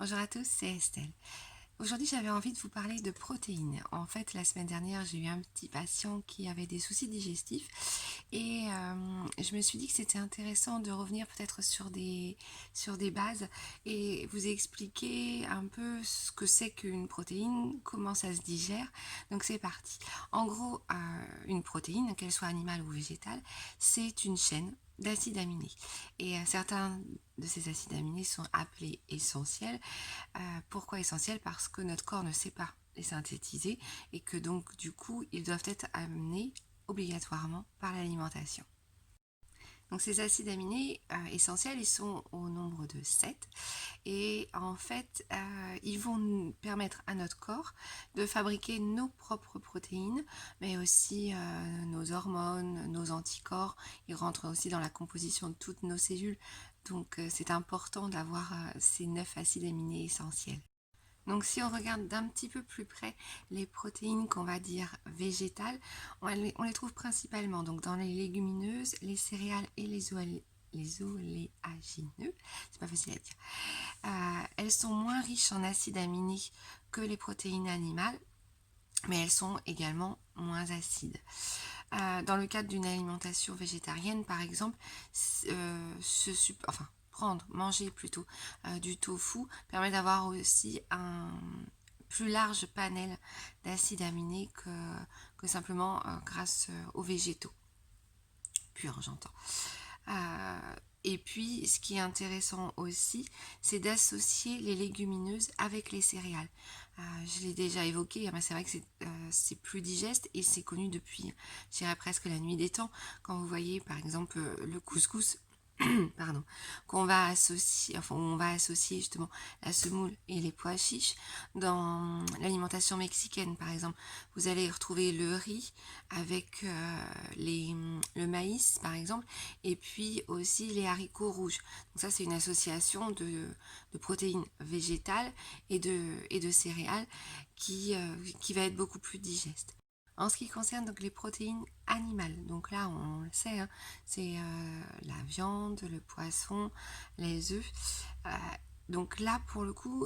Bonjour à tous, c'est Estelle. Aujourd'hui, j'avais envie de vous parler de protéines. En fait, la semaine dernière, j'ai eu un petit patient qui avait des soucis digestifs et je me suis dit que c'était intéressant de revenir peut-être sur des bases et vous expliquer un peu ce que c'est qu'une protéine, comment ça se digère. Donc c'est parti. En gros, une protéine, qu'elle soit animale ou végétale, c'est une chaîne d'acides aminés. Et certains de ces acides aminés sont appelés essentiels. Pourquoi essentiels? Parce que notre corps ne sait pas les synthétiser et que donc du coup ils doivent être amenés obligatoirement par l'alimentation. Donc ces acides aminés essentiels, ils sont au nombre de 7 et en fait ils vont permettre à notre corps de fabriquer nos propres protéines, mais aussi nos hormones, nos anticorps. Ils rentrent aussi dans la composition de toutes nos cellules. Donc c'est important d'avoir ces 9 acides aminés essentiels. Donc si on regarde d'un petit peu plus près les protéines qu'on va dire végétales, on les trouve principalement donc dans les légumineuses, les céréales et les oléagineux, c'est pas facile à dire. Elles sont moins riches en acides aminés que les protéines animales, mais elles sont également moins acides. Dans le cadre d'une alimentation végétarienne, par exemple, manger plutôt du tofu permet d'avoir aussi un plus large panel d'acides aminés que simplement grâce aux végétaux purs, j'entends. Et puis, ce qui est intéressant aussi, c'est d'associer les légumineuses avec les céréales. Je l'ai déjà évoqué, mais c'est vrai que c'est plus digeste et c'est connu depuis, je dirais presque la nuit des temps. Quand vous voyez par exemple le couscous, pardon, on va associer justement la semoule et les pois chiches. Dans l'alimentation mexicaine, par exemple, vous allez retrouver le riz avec le maïs, par exemple, et puis aussi les haricots rouges. Donc ça, c'est une association de protéines végétales et de céréales qui va être beaucoup plus digeste. En ce qui concerne donc les protéines animales, donc là on le sait, hein, c'est la viande, le poisson, les œufs. Euh, donc là pour le coup,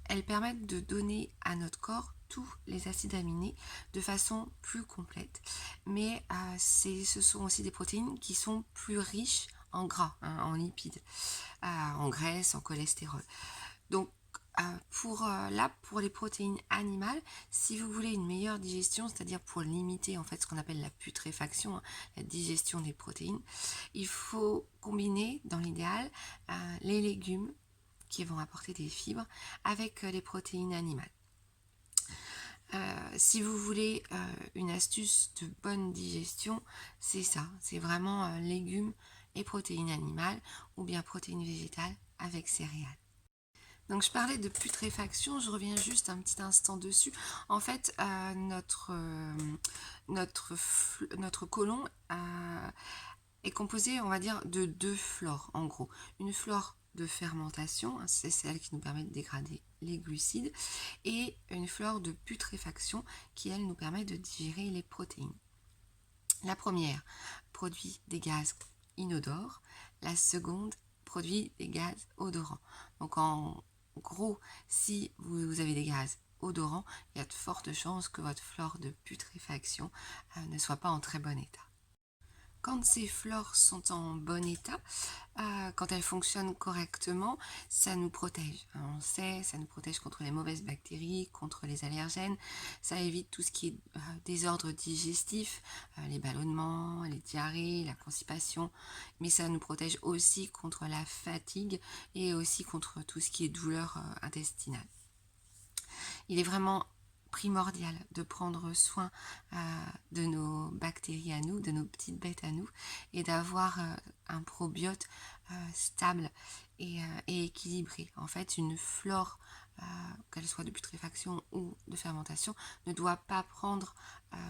elles permettent de donner à notre corps tous les acides aminés de façon plus complète. Mais ce sont aussi des protéines qui sont plus riches en gras, hein, en lipides, en graisse, en cholestérol. Donc pour les protéines animales, si vous voulez une meilleure digestion, c'est-à-dire pour limiter en fait ce qu'on appelle la putréfaction, hein, la digestion des protéines, il faut combiner dans l'idéal les légumes qui vont apporter des fibres avec les protéines animales. Si vous voulez une astuce de bonne digestion, c'est ça, c'est vraiment légumes et protéines animales ou bien protéines végétales avec céréales. Donc je parlais de putréfaction, je reviens juste un petit instant dessus. En fait, notre côlon est composé, on va dire, de deux flores, en gros. Une flore de fermentation, hein, c'est celle qui nous permet de dégrader les glucides, et une flore de putréfaction qui, elle, nous permet de digérer les protéines. La première produit des gaz inodores, la seconde produit des gaz odorants. Donc en gros, si vous avez des gaz odorants, il y a de fortes chances que votre flore de putréfaction ne soit pas en très bon état. Quand ces flores sont en bon état, quand elles fonctionnent correctement, ça nous protège. On sait, ça nous protège contre les mauvaises bactéries, contre les allergènes. Ça évite tout ce qui est désordre digestif, les ballonnements, les diarrhées, la constipation. Mais ça nous protège aussi contre la fatigue et aussi contre tout ce qui est douleur intestinale. Il est vraiment primordial de prendre soin de nos bactéries à nous, de nos petites bêtes à nous, et d'avoir un probiote stable et équilibré. En fait, une flore, qu'elle soit de putréfaction ou de fermentation, ne doit pas prendre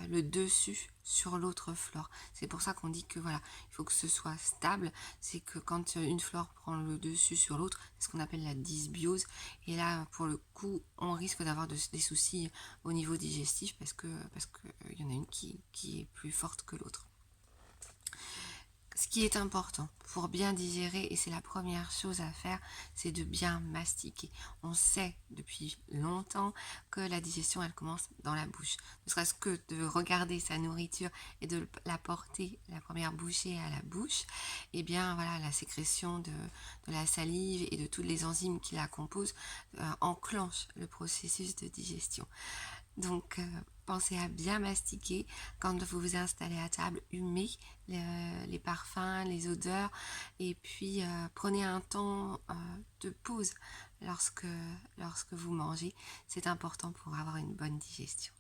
le dessus sur l'autre flore. C'est pour ça qu'on dit que voilà, il faut que ce soit stable. C'est que quand une flore prend le dessus sur l'autre, c'est ce qu'on appelle la dysbiose. Et là, pour le coup, on risque d'avoir des soucis au niveau digestif parce que y en a une qui est plus forte que l'autre. Ce qui est important pour bien digérer, et c'est la première chose à faire, c'est de bien mastiquer. On sait depuis longtemps que la digestion, elle commence dans la bouche. Ne serait-ce que de regarder sa nourriture et de la porter, la première bouchée à la bouche, et bien voilà, la sécrétion de la salive et de toutes les enzymes qui la composent enclenche le processus de digestion. Donc, pensez à bien mastiquer quand vous vous installez à table, humez les parfums, les odeurs, et puis prenez un temps de pause lorsque vous mangez. C'est important pour avoir une bonne digestion.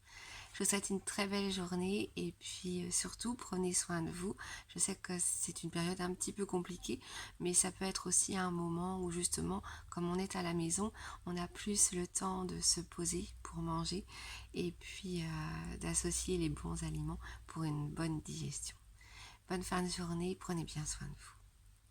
Je vous souhaite une très belle journée et puis surtout prenez soin de vous. Je sais que c'est une période un petit peu compliquée, mais ça peut être aussi un moment où justement, comme on est à la maison, on a plus le temps de se poser pour manger et puis d'associer les bons aliments pour une bonne digestion. Bonne fin de journée, prenez bien soin de vous.